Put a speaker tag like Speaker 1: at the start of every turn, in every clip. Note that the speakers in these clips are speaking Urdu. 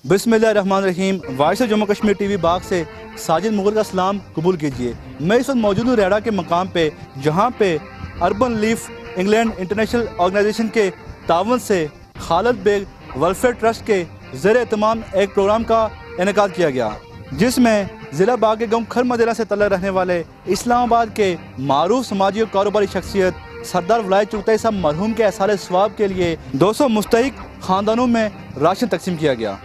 Speaker 1: بسم اللہ الرحمن الرحیم. Voice of Jammu Kashmir T V Bagh سے ساجد مغل کا سلام قبول کیجیے. میں اس وقت موجود ہوں ریڑا کے مقام پہ، جہاں پہ urban leaf England international organisation کے تعاون سے خالد بیگ ویلفیئر ٹرسٹ کے زیر اہتمام ایک پروگرام کا انعقاد کیا گیا، جس میں ضلع باغ کے گاؤں کھر مدینہ سے تعلق رہنے والے اسلام آباد کے معروف سماجی اور کاروباری شخصیت سردار ولایت چغتائی صاحب مرحوم کے احسال ثواب کے لیے 200 مستحق خاندانوں میں راشن تقسیم کیا گیا.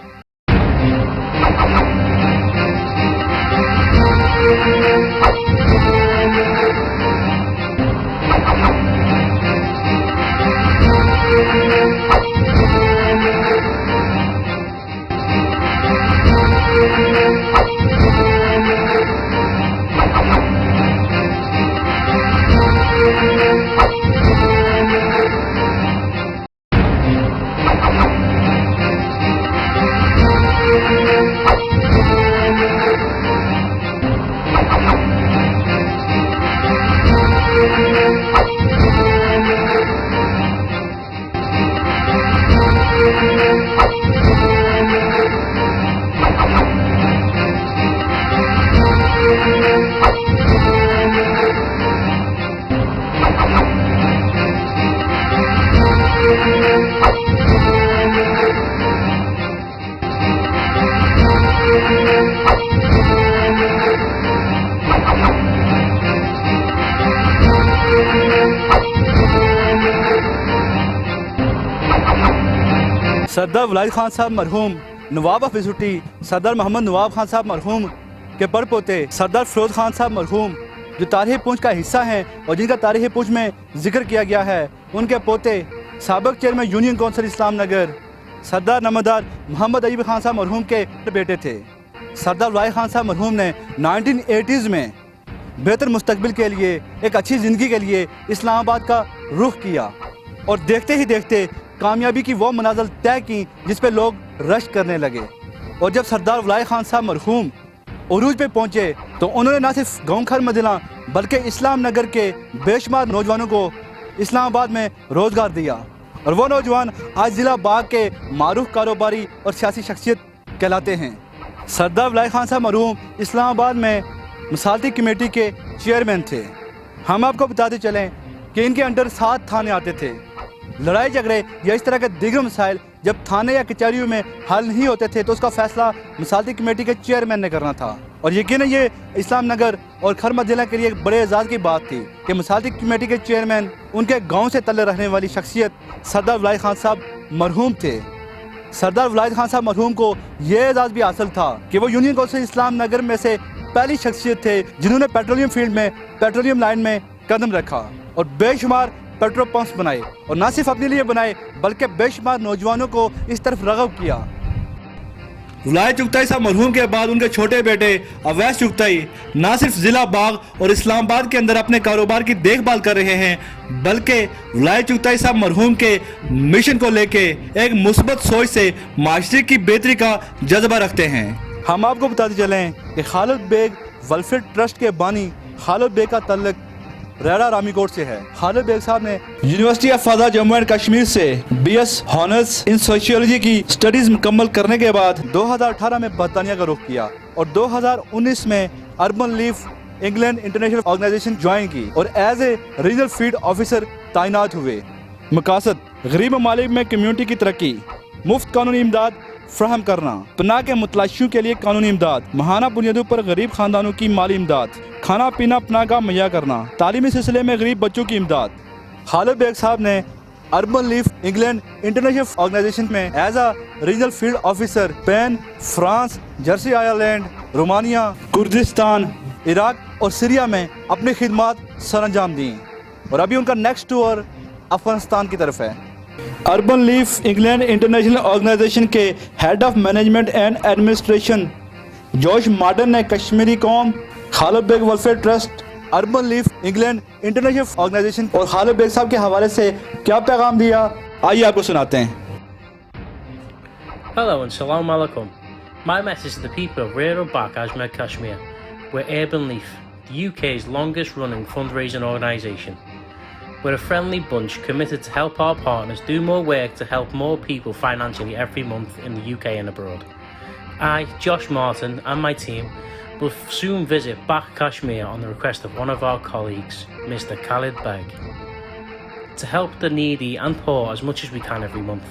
Speaker 1: سردار ولایت خان صاحب مرحوم، نواب آف ایسوٹی سردار محمد نواب خان صاحب مرحوم کے پڑ پوتے سردار فیروز خان صاحب مرحوم، جو تاریخ پونچھ کا حصہ ہیں اور جن کا تاریخ پونچھ میں ذکر کیا گیا ہے، ان کے پوتے سابق chairman union council Islam Nagar سردار نمدار محمد ایوب خان صاحب مرحوم کے بیٹے تھے. سردار ولایت خان صاحب مرحوم نے 1980s میں بہتر مستقبل کے لیے، ایک اچھی زندگی کے لیے اسلام آباد کا رخ کیا، اور دیکھتے ہی دیکھتے کامیابی کی وہ منازل طے کی جس پہ لوگ رشک کرنے لگے. اور جب سردار ولایت خان صاحب مرحوم عروج پہ پہنچے تو انہوں نے نہ صرف گاؤں کھر مدینہ بلکہ اسلام نگر کے بے شمار نوجوانوں کو اسلام آباد میں روزگار دیا، اور وہ نوجوان آج ضلع باغ کے معروف کاروباری اور سیاسی شخصیت کہلاتے ہیں. سردار ولایت خان صاحب مرحوم اسلام آباد میں مثالتی کمیٹی کے چیئرمین تھے. ہم آپ کو بتاتے چلیں کہ ان کے انڈر 7 تھانے آتے تھے. لڑائی جھگڑے یا اس طرح کے دیگر مسائل جب تھانے یا کچہریوں میں حل نہیں ہوتے تھے تو اس کا فیصلہ مثالتی کمیٹی کے چیئرمین نے کرنا تھا. اور یقیناً یہ اسلام نگر اور کھر مدینہ کے لیے ایک بڑے اعزاز کی بات تھی کہ مثالتی کمیٹی کے چیئرمین ان کے گاؤں سے تعلق رہنے والی شخصیت سردار ولایت خان صاحب مرحوم تھے. سردار ولایت خان صاحب مرحوم کو یہ اعزاز بھی حاصل تھا کہ وہ یونین کونسل اسلام نگر میں سے پہلی شخصیت تھے جنہوں نے پیٹرولیم فیلڈ میں پیٹرولیم لائن میں قدم رکھا اور بے شمار پیٹرول پمپس بنائے، اور نہ صرف اپنے لیے بنائے بلکہ بے شمار نوجوانوں کو اس طرف رغب کیا. ولایت چغتائی صاحب مرحوم کے بعد ان کے چھوٹے بیٹے اویس چغتائی نہ صرف ضلع باغ اور اسلام آباد کے اندر اپنے کاروبار کی دیکھ بھال کر رہے ہیں بلکہ ولایت چغتائی صاحب مرحوم کے مشن کو لے کے ایک مثبت سوچ سے معاشرے کی بہتری کا جذبہ رکھتے ہیں. ہم آپ کو بتاتے چلیں کہ خالد بیگ ویلفیئر ٹرسٹ کے بانی خالد بیگ کا تعلق ریڑا رامی کوٹ سے ہے. خالد بیگ صاحب نے یونیورسٹی آف فضا جموں اینڈ کشمیر سے BS ہانرز ان سوشیولوجی کی سٹڈیز مکمل کرنے کے بعد 2018 میں برطانیہ کا رخ کیا اور 2019 میں urban leaf England international organisation join کی اور as a regional field officer تعینات ہوئے. مقاصد غریب ممالک میں کمیونٹی کی ترقی، مفت قانونی امداد فراہم کرنا، پناہ کے متلاشیوں کے لیے قانونی امداد، ماہانہ بنیادوں پر غریب خاندانوں کی مالی امداد، کھانا پینا پناہ گاہ مہیا کرنا، تعلیمی سلسلے میں غریب بچوں کی امداد. خالد بیگ صاحب نے urban leaf England international organisation میں as a regional field officer Spain, France, Jersey Ireland, Romania, Kurdistan, Iraq اور سیریا میں اپنی خدمات سر انجام دیں، اور ابھی ان کا نیکسٹ ٹور افغانستان کی طرف ہے. Urban leaf England international organisation کے head of management and administration Josh Marden نے کشمیری قوم، Khalid Baig welfare trust, urban leaf England international organisation اور خالد بیگ صاحب کے حوالے سے کیا پیغام دیا، آئیے آپ کو سناتے ہیں.
Speaker 2: Hello and salam alaikum. My message to the people of Rera Bak Ajmer Kashmir. We're Urban Leaf, the UK's longest running fundraising organisation. We're a friendly bunch committed to help our partners do more work to help more people financially every month in the UK and abroad. I, Josh Martin, and my team will soon visit Bach Kashmir on the request of one of our colleagues, Mr. Khalid Beg, to help the needy and poor as much as we can every month.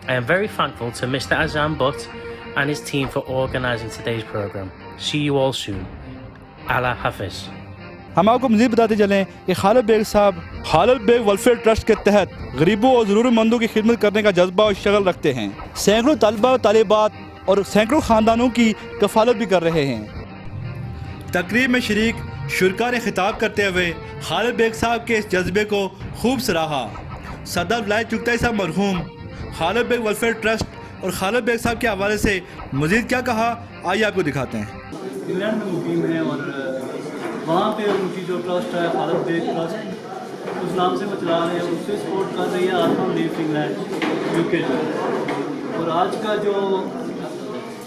Speaker 2: I am very thankful to Mr. Azam Butt and his team for organising today's programme. See you all soon. Allah Hafiz.
Speaker 1: ہم آپ کو مزید بتاتے چلیں کہ خالد بیگ صاحب خالد بیگ ویلفیئر ٹرسٹ کے تحت غریبوں اور ضرورت مندوں کی خدمت کرنے کا جذبہ اور شغل رکھتے ہیں. سینکڑوں طلبہ و طالبات اور سینکڑوں خاندانوں کی کفالت بھی کر رہے ہیں. تقریب میں شریک شرکاء نے خطاب کرتے ہوئے خالد بیگ صاحب کے اس جذبے کو خوب سراہا. صدر ولایت چغتائی صاحب مرحوم خالد بیگ ویلفیئر ٹرسٹ اور خالد بیگ صاحب کے حوالے سے مزید کیا کہا آئیے آپ کو دکھاتے ہیں.
Speaker 3: انگلینڈ میں مقیم ہیں اور وہاں پہ ان کی جو ٹرسٹ ہے خالد بیگ ٹرسٹ اس نام سے وہ چلا رہے ہیں, اس سے سپورٹ کر رہی ہے آرتھم لیف انگلینڈ یو کے. اور آج کا جو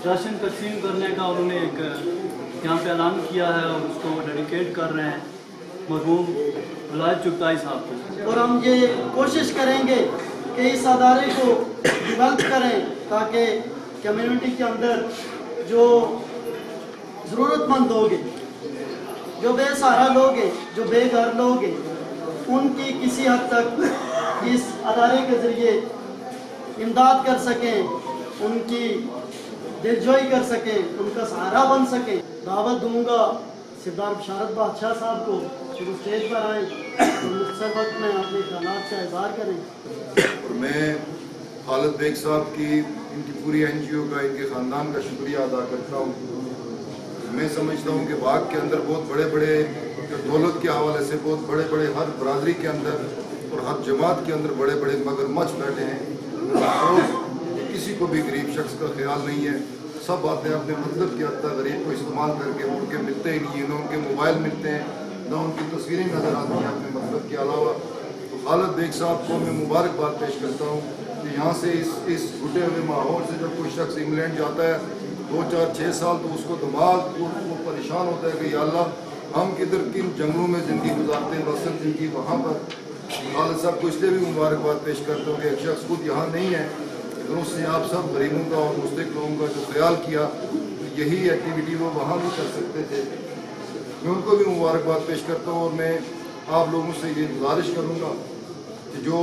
Speaker 3: راشن تقسیم کرنے کا انہوں نے ایک یہاں پہ اعلان کیا ہے اور اس کو ڈیڈیکیٹ کر رہے ہیں مرحوم ولایت چغتائی صاحب کو.
Speaker 4: اور ہم یہ کوشش کریں گے کہ اس ادارے کو ڈیولپ کریں تاکہ کمیونٹی کے اندر جو ضرورت مند لوگ ہیں, جو بے سہارا لوگ ہیں, جو بے گھر لوگ ہیں, ان کی کسی حد تک اس ادارے کے ذریعے امداد کر سکیں, ان کی دلجوئی کر سکیں, ان کا سہارا بن سکیں. دعوت دوں گا سردار بشارت بادشاہ صاحب کو کہ وہ اسٹیج پر آئیں اور مختصر وقت میں اپنے خیالات کا اظہار کریں.
Speaker 5: اور میں خالد بیگ صاحب کی ان کی پوری این جی او کا, ان کے خاندان کا شکریہ ادا کرتا ہوں. میں سمجھتا ہوں کہ باغ کے اندر بہت بڑے بڑے دولت کے حوالے سے بہت بڑے بڑے ہر برادری کے اندر اور ہر جماعت کے اندر بڑے بڑے مگرمچھ بیٹھے ہیں. کسی کو بھی غریب شخص کا خیال نہیں ہے. سب آتے ہیں اپنے مطلب کے حد تک غریب کو استعمال کر کے, ان کے ملتے ہی نہیں ہیں, نہ ان کے موبائل ملتے ہیں, نہ ان کی تصویریں نظر آتی ہیں اپنے مطلب کے علاوہ. تو خالد بیگ صاحب کو میں مبارکباد پیش کرتا ہوں کہ یہاں سے اس گھٹے ہوئے ماحول سے جب کوئی شخص انگلینڈ جاتا ہے 2 4 6 سال تو اس کو دماغ وہ پریشان ہوتا ہے کہ یا اللہ ہم کدھر کن جنگلوں میں زندگی گزارتے ہیں, بسر زندگی وہاں پر. خالد صاحب کو اس لیے بھی مبارکباد پیش کرتا ہوں کہ ایک شخص خود یہاں نہیں ہے, لیکن اس نے آپ سب غریبوں کا اور مستحق لوگوں کا جو خیال کیا, یہی ایکٹیویٹی وہ وہاں بھی کر سکتے تھے. میں ان کو بھی مبارکباد پیش کرتا ہوں اور میں آپ لوگوں سے یہ گزارش کروں گا کہ جو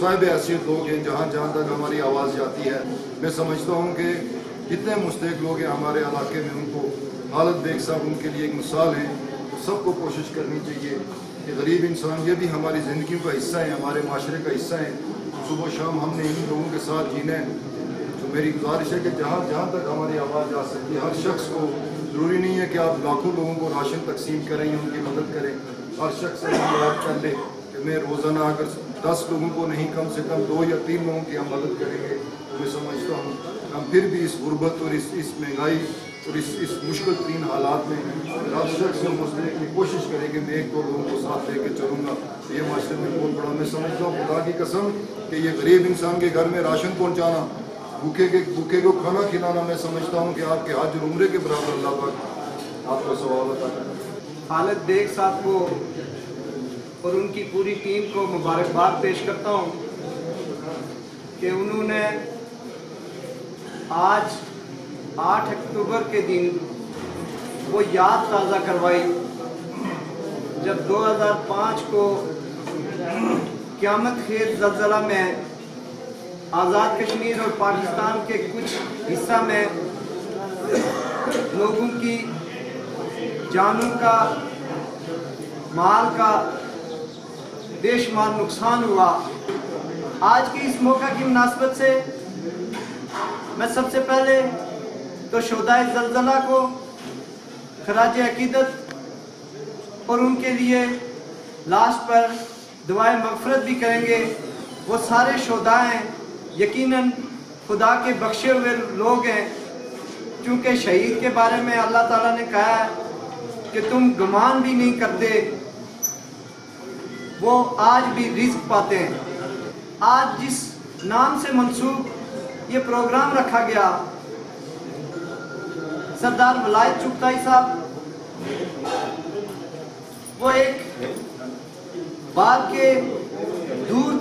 Speaker 5: صاحب حیثیت لوگ ہیں, جہاں جہاں تک ہماری آواز جاتی ہے, میں سمجھتا ہوں کہ جتنے مستحق لوگ ہیں ہمارے علاقے میں, ان کو خالد بیگ صاحب ان کے لیے ایک مثال ہیں. تو سب کو کوشش کرنی چاہیے کہ غریب انسان یہ بھی ہماری زندگیوں کا حصہ ہیں, ہمارے معاشرے کا حصہ ہیں. صبح و شام ہم نے ان لوگوں کے ساتھ جینا ہے. تو میری گزارش ہے کہ جہاں جہاں تک ہماری آواز جا سکتی ہے, ہر شخص کو ضروری نہیں ہے کہ آپ لاکھوں لوگوں کو راشن تقسیم کریں یا ان کی مدد کریں. ہر شخص سے یاد کر لے کہ میں روزانہ اگر 10 لوگوں کو نہیں کم سے کم 2 یا 3 لوگوں کی ہم مدد کریں گے تو میں سمجھتا ہوں ہم پھر بھی اس غربت اور اس مہنگائی اور اس مشکل ترین حالات میں ہر شخص کو مستحق کی کوشش کرے کہ میں 1 2 لوگوں کو ساتھ لے کے چلوں گا. یہ معاشرے میں بہت بڑا, میں سمجھتا ہوں خدا کی قسم کہ یہ غریب انسان کے گھر میں راشن پہنچانا, بھوکے کو کھانا کھلانا, میں سمجھتا ہوں کہ آپ کے حج اور عمرے کے برابر اللہ پاک آپ کو ثواب عطا کرے.
Speaker 6: خالد بیگ صاحب کو اور ان کی پوری ٹیم کو مبارکباد پیش کرتا ہوں کہ انہوں نے آج 8 اکتوبر کے دن وہ یاد تازہ کروائی جب 2005 کو قیامت خیز زلزلہ میں آزاد کشمیر اور پاکستان کے کچھ حصہ میں لوگوں کی جانوں کا, مال کا بے شمار نقصان ہوا. آج کی اس موقع کی مناسبت سے میں سب سے پہلے تو شہدائے زلزلہ کو خراج عقیدت اور ان کے لیے لاسٹ پر دعائے مغفرت بھی کریں گے. وہ سارے شہداء ہیں, یقیناً خدا کے بخشے ہوئے لوگ ہیں, کیونکہ شہید کے بارے میں اللہ تعالیٰ نے کہا ہے کہ تم گمان بھی نہیں کرتے, وہ آج بھی رزق پاتے ہیں. آج جس نام سے منسوب یہ پروگرام رکھا گیا, سردار ولایت چغتائی صاحب, وہ ایک باغ کے